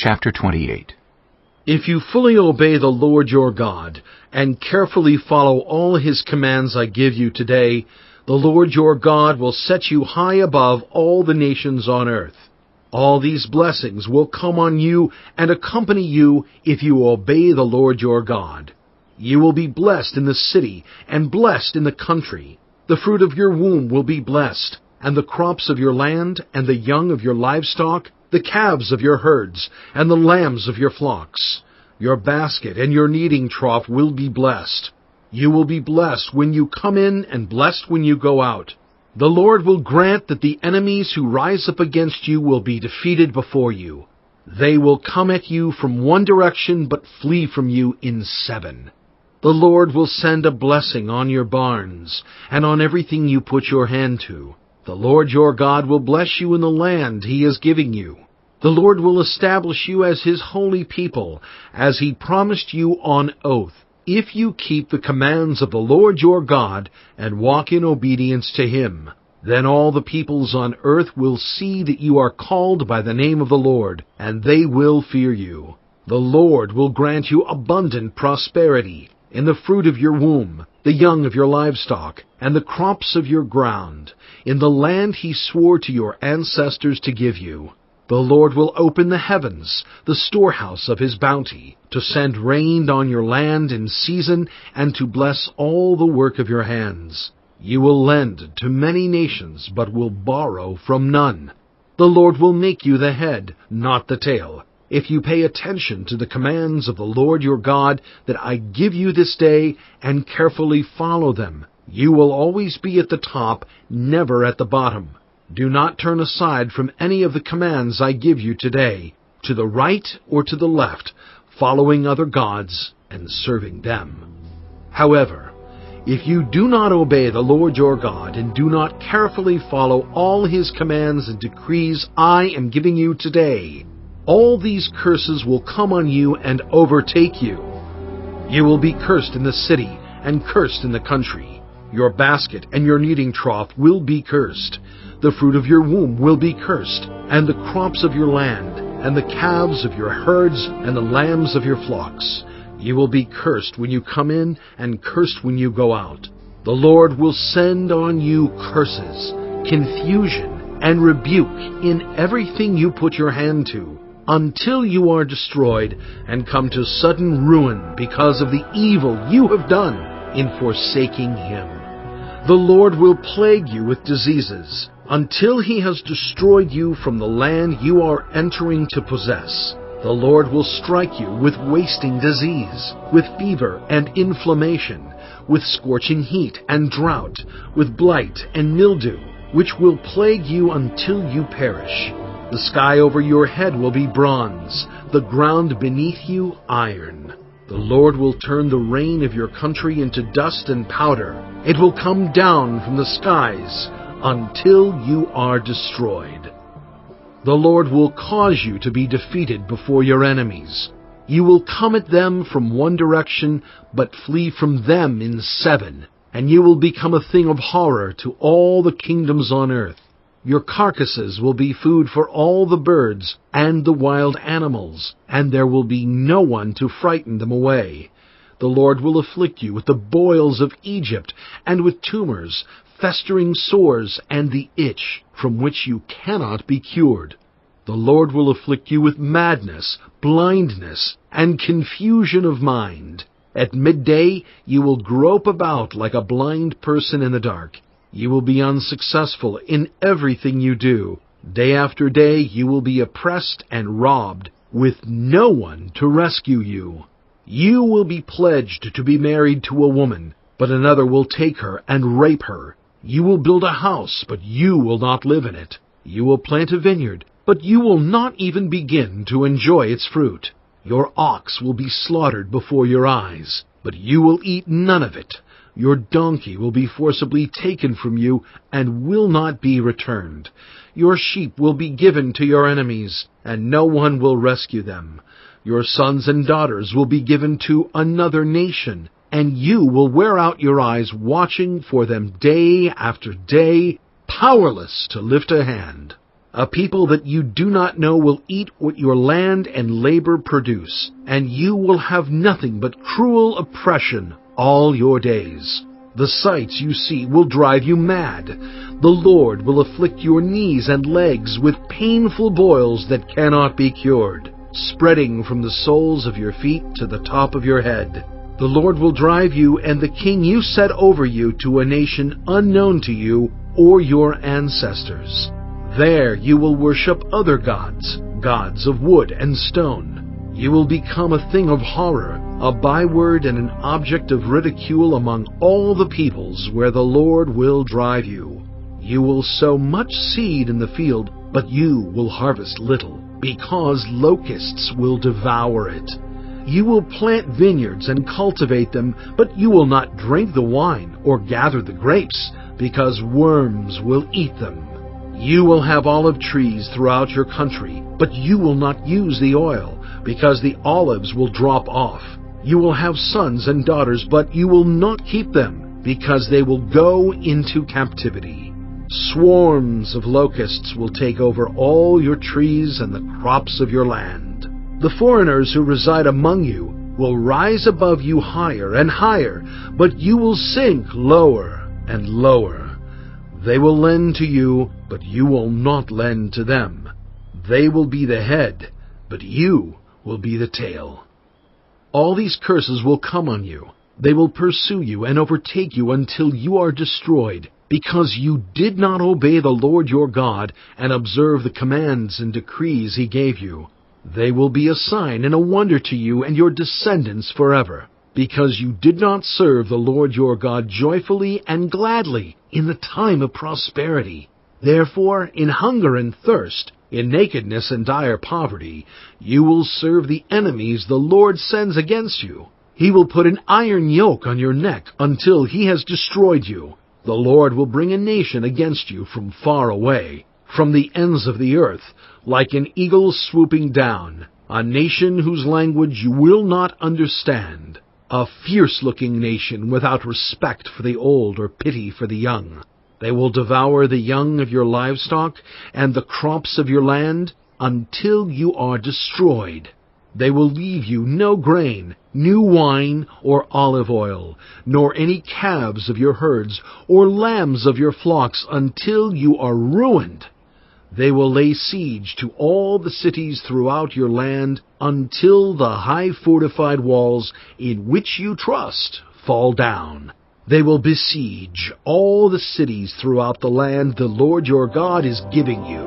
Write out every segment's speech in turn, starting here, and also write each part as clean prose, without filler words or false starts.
Chapter 28. If you fully obey the Lord your God, and carefully follow all His commands I give you today, the Lord your God will set you high above all the nations on earth. All these blessings will come on you and accompany you if you obey the Lord your God. You will be blessed in the city and blessed in the country. The fruit of your womb will be blessed, and the crops of your land, and the young of your livestock, the calves of your herds, and the lambs of your flocks. Your basket and your kneading trough will be blessed. You will be blessed when you come in and blessed when you go out. The Lord will grant that the enemies who rise up against you will be defeated before you. They will come at you from one direction but flee from you in 7. The Lord will send a blessing on your barns and on everything you put your hand to. The Lord your God will bless you in the land He is giving you. The Lord will establish you as His holy people, as He promised you on oath, if you keep the commands of the Lord your God and walk in obedience to Him. Then all the peoples on earth will see that you are called by the name of the Lord, and they will fear you. The Lord will grant you abundant prosperity in the fruit of your womb, the young of your livestock, and the crops of your ground, in the land He swore to your ancestors to give you. The Lord will open the heavens, the storehouse of His bounty, to send rain on your land in season, and to bless all the work of your hands. You will lend to many nations, but will borrow from none. The Lord will make you the head, not the tail, if you pay attention to the commands of the Lord your God that I give you this day, and carefully follow them. You will always be at the top, never at the bottom. Do not turn aside from any of the commands I give you today, to the right or to the left, following other gods and serving them. However, if you do not obey the Lord your God and do not carefully follow all His commands and decrees I am giving you today, all these curses will come on you and overtake you. You will be cursed in the city and cursed in the country. Your basket and your kneading trough will be cursed. The fruit of your womb will be cursed, and the crops of your land, and the calves of your herds, and the lambs of your flocks. You will be cursed when you come in, and cursed when you go out. The Lord will send on you curses, confusion, and rebuke in everything you put your hand to, until you are destroyed and come to sudden ruin because of the evil you have done in forsaking Him. The Lord will plague you with diseases, until He has destroyed you from the land you are entering to possess. The Lord will strike you with wasting disease, with fever and inflammation, with scorching heat and drought, with blight and mildew, which will plague you until you perish. The sky over your head will be bronze, the ground beneath you iron. The Lord will turn the rain of your country into dust and powder. It will come down from the skies until you are destroyed. The Lord will cause you to be defeated before your enemies. You will come at them from one direction, but flee from them in 7, and you will become a thing of horror to all the kingdoms on earth. Your carcasses will be food for all the birds and the wild animals, and there will be no one to frighten them away. The Lord will afflict you with the boils of Egypt, and with tumors, festering sores, and the itch, from which you cannot be cured. The Lord will afflict you with madness, blindness, and confusion of mind. At midday you will grope about like a blind person in the dark. You will be unsuccessful in everything you do. Day after day you will be oppressed and robbed, with no one to rescue you. You will be pledged to be married to a woman, but another will take her and rape her. You will build a house, but you will not live in it. You will plant a vineyard, but you will not even begin to enjoy its fruit. Your ox will be slaughtered before your eyes, but you will eat none of it. Your donkey will be forcibly taken from you and will not be returned. Your sheep will be given to your enemies, and no one will rescue them. Your sons and daughters will be given to another nation, and you will wear out your eyes watching for them day after day, powerless to lift a hand. A people that you do not know will eat what your land and labor produce, and you will have nothing but cruel oppression all your days. The sights you see will drive you mad. The Lord will afflict your knees and legs with painful boils that cannot be cured, spreading from the soles of your feet to the top of your head. The Lord will drive you and the king you set over you to a nation unknown to you or your ancestors. There you will worship other gods, gods of wood and stone. You will become a thing of horror, a byword and an object of ridicule among all the peoples where the Lord will drive you. You will sow much seed in the field, but you will harvest little, because locusts will devour it. You will plant vineyards and cultivate them, but you will not drink the wine or gather the grapes, because worms will eat them. You will have olive trees throughout your country, but you will not use the oil, because the olives will drop off. You will have sons and daughters, but you will not keep them, because they will go into captivity. Swarms of locusts will take over all your trees and the crops of your land. The foreigners who reside among you will rise above you higher and higher, but you will sink lower and lower. They will lend to you, but you will not lend to them. They will be the head, but you will be the tail. All these curses will come on you. They will pursue you and overtake you until you are destroyed, because you did not obey the Lord your God and observe the commands and decrees He gave you. They will be a sign and a wonder to you and your descendants forever, because you did not serve the Lord your God joyfully and gladly in the time of prosperity. Therefore, in hunger and thirst, in nakedness and dire poverty, you will serve the enemies the Lord sends against you. He will put an iron yoke on your neck until He has destroyed you. The Lord will bring a nation against you from far away, from the ends of the earth, like an eagle swooping down, a nation whose language you will not understand, a fierce-looking nation without respect for the old or pity for the young. They will devour the young of your livestock and the crops of your land until you are destroyed. They will leave you no grain, new wine, or olive oil, nor any calves of your herds, or lambs of your flocks, until you are ruined. They will lay siege to all the cities throughout your land, until the high fortified walls in which you trust fall down. They will besiege all the cities throughout the land the Lord your God is giving you.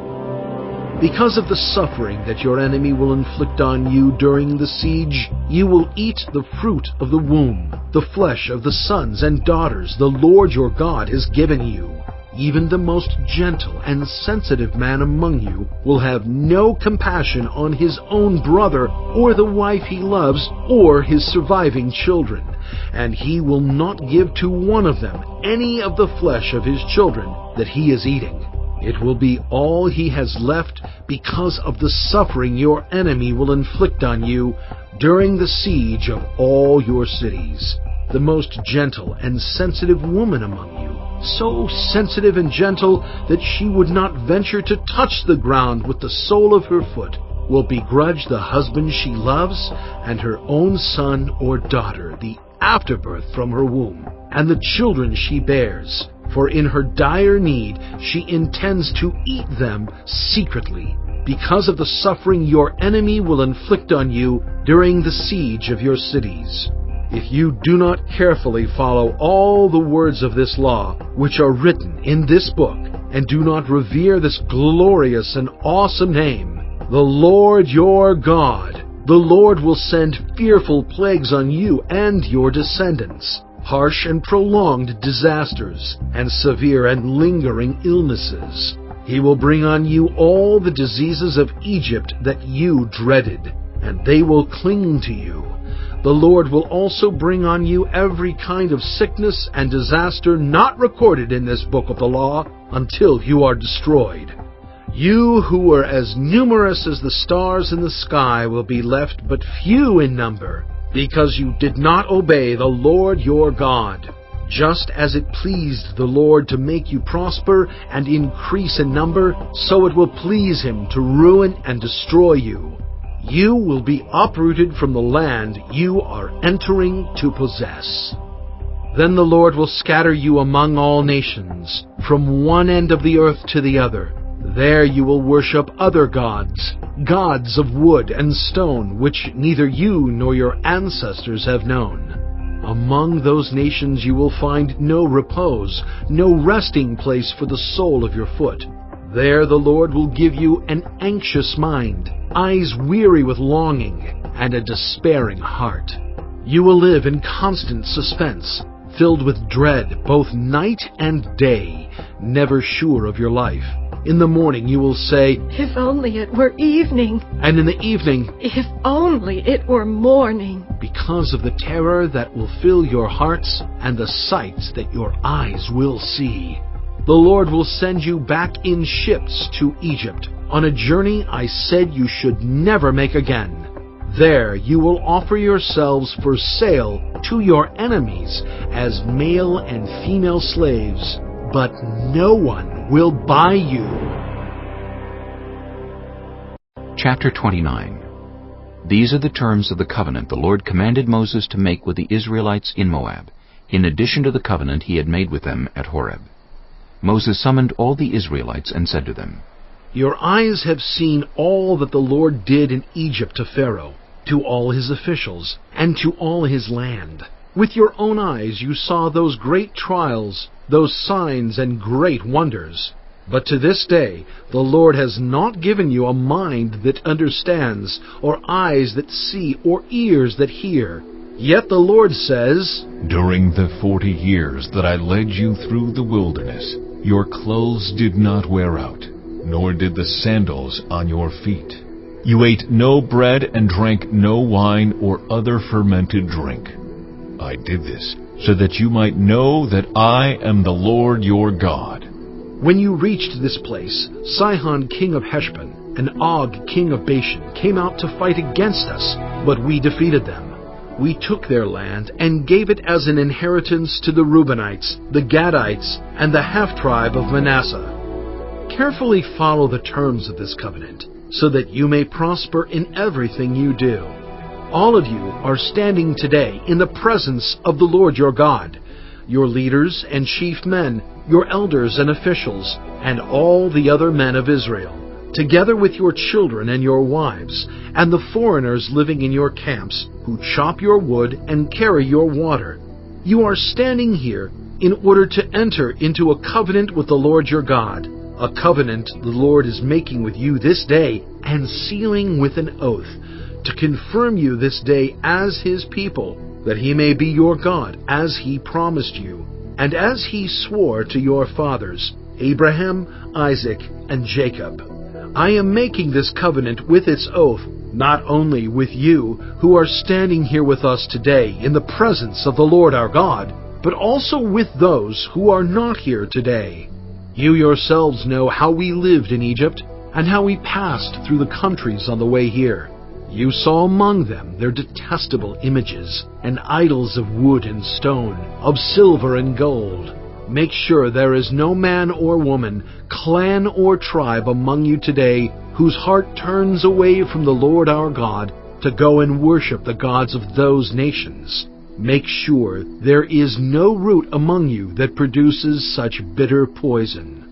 Because of the suffering that your enemy will inflict on you during the siege, you will eat the fruit of the womb, the flesh of the sons and daughters the Lord your God has given you. Even the most gentle and sensitive man among you will have no compassion on his own brother or the wife he loves or his surviving children, and he will not give to one of them any of the flesh of his children that he is eating. It will be all he has left because of the suffering your enemy will inflict on you during the siege of all your cities. The most gentle and sensitive woman among you, so sensitive and gentle that she would not venture to touch the ground with the sole of her foot, will begrudge the husband she loves and her own son or daughter the afterbirth from her womb, and the children she bears, for in her dire need she intends to eat them secretly, because of the suffering your enemy will inflict on you during the siege of your cities. If you do not carefully follow all the words of this law, which are written in this book, and do not revere this glorious and awesome name, the Lord your God, the Lord will send fearful plagues on you and your descendants, harsh and prolonged disasters, and severe and lingering illnesses. He will bring on you all the diseases of Egypt that you dreaded, and they will cling to you. The Lord will also bring on you every kind of sickness and disaster not recorded in this book of the law until you are destroyed. You who are as numerous as the stars in the sky will be left but few in number, because you did not obey the Lord your God. Just as it pleased the Lord to make you prosper and increase in number, so it will please him to ruin and destroy you. You will be uprooted from the land you are entering to possess. Then the Lord will scatter you among all nations, from one end of the earth to the other. There you will worship other gods, gods of wood and stone, which neither you nor your ancestors have known. Among those nations you will find no repose, no resting place for the sole of your foot. There the Lord will give you an anxious mind, eyes weary with longing, and a despairing heart. You will live in constant suspense, filled with dread both night and day, never sure of your life. In the morning you will say, "If only it were evening." And in the evening, "If only it were morning." Because of the terror that will fill your hearts and the sights that your eyes will see. The Lord will send you back in ships to Egypt, on a journey I said you should never make again. There you will offer yourselves for sale to your enemies as male and female slaves, but no one will buy you. Chapter 29. These are the terms of the covenant the Lord commanded Moses to make with the Israelites in Moab, in addition to the covenant he had made with them at Horeb. Moses summoned all the Israelites and said to them, Your eyes have seen all that the Lord did in Egypt to Pharaoh, to all his officials, and to all his land. With your own eyes you saw those great trials, those signs and great wonders. But to this day the Lord has not given you a mind that understands, or eyes that see, or ears that hear. Yet the Lord says, During the 40 years that I led you through the wilderness, your clothes did not wear out, nor did the sandals on your feet. You ate no bread and drank no wine or other fermented drink. I did this so that you might know that I am the Lord your God. When you reached this place, Sihon king of Heshbon and Og king of Bashan came out to fight against us, but we defeated them. We took their land and gave it as an inheritance to the Reubenites, the Gadites, and the half-tribe of Manasseh. Carefully follow the terms of this covenant, so that you may prosper in everything you do. All of you are standing today in the presence of the Lord your God, your leaders and chief men, your elders and officials, and all the other men of Israel, together with your children and your wives, and the foreigners living in your camps, who chop your wood and carry your water. You are standing here in order to enter into a covenant with the Lord your God, a covenant the Lord is making with you this day and sealing with an oath, to confirm you this day as his people, that he may be your God, as he promised you, and as he swore to your fathers, Abraham, Isaac, and Jacob. I am making this covenant with its oath, not only with you, who are standing here with us today in the presence of the Lord our God, but also with those who are not here today. You yourselves know how we lived in Egypt, and how we passed through the countries on the way here. You saw among them their detestable images, and idols of wood and stone, of silver and gold. Make sure there is no man or woman, clan or tribe among you today whose heart turns away from the Lord our God to go and worship the gods of those nations. Make sure there is no root among you that produces such bitter poison.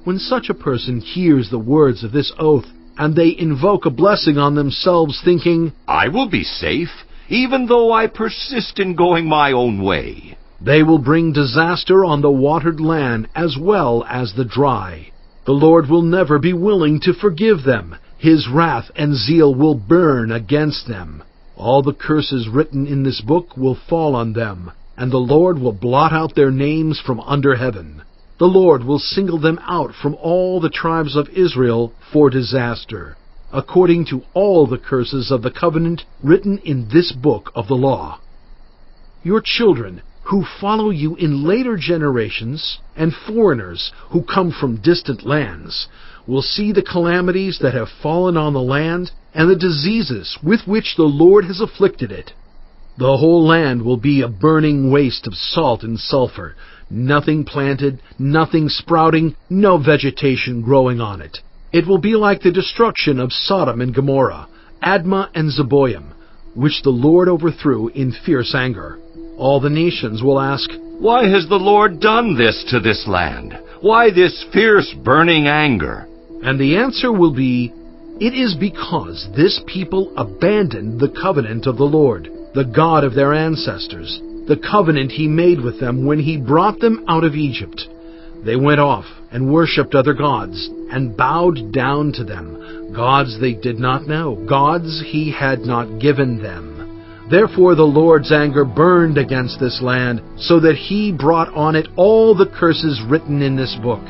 When such a person hears the words of this oath, and they invoke a blessing on themselves, thinking, I will be safe, even though I persist in going my own way, they will bring disaster on the watered land as well as the dry. The Lord will never be willing to forgive them. His wrath and zeal will burn against them. All the curses written in this book will fall on them, and the Lord will blot out their names from under heaven. The Lord will single them out from all the tribes of Israel for disaster, according to all the curses of the covenant written in this book of the law. Your children, who follow you in later generations, and foreigners who come from distant lands, will see the calamities that have fallen on the land and the diseases with which the Lord has afflicted it. The whole land will be a burning waste of salt and sulfur, nothing planted, nothing sprouting, no vegetation growing on it. It will be like the destruction of Sodom and Gomorrah, Admah and Zeboim, which the Lord overthrew in fierce anger. All the nations will ask, Why has the Lord done this to this land? Why this fierce burning anger? And the answer will be, It is because this people abandoned the covenant of the Lord, the God of their ancestors, the covenant He made with them when He brought them out of Egypt. They went off and worshipped other gods and bowed down to them, gods they did not know, gods He had not given them. Therefore the Lord's anger burned against this land, so that He brought on it all the curses written in this book.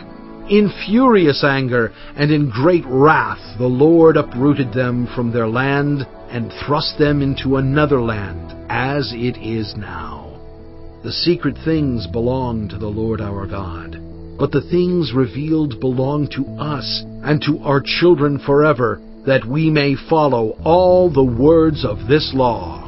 In furious anger and in great wrath the Lord uprooted them from their land and thrust them into another land, as it is now. The secret things belong to the Lord our God, but the things revealed belong to us and to our children forever, that we may follow all the words of this law.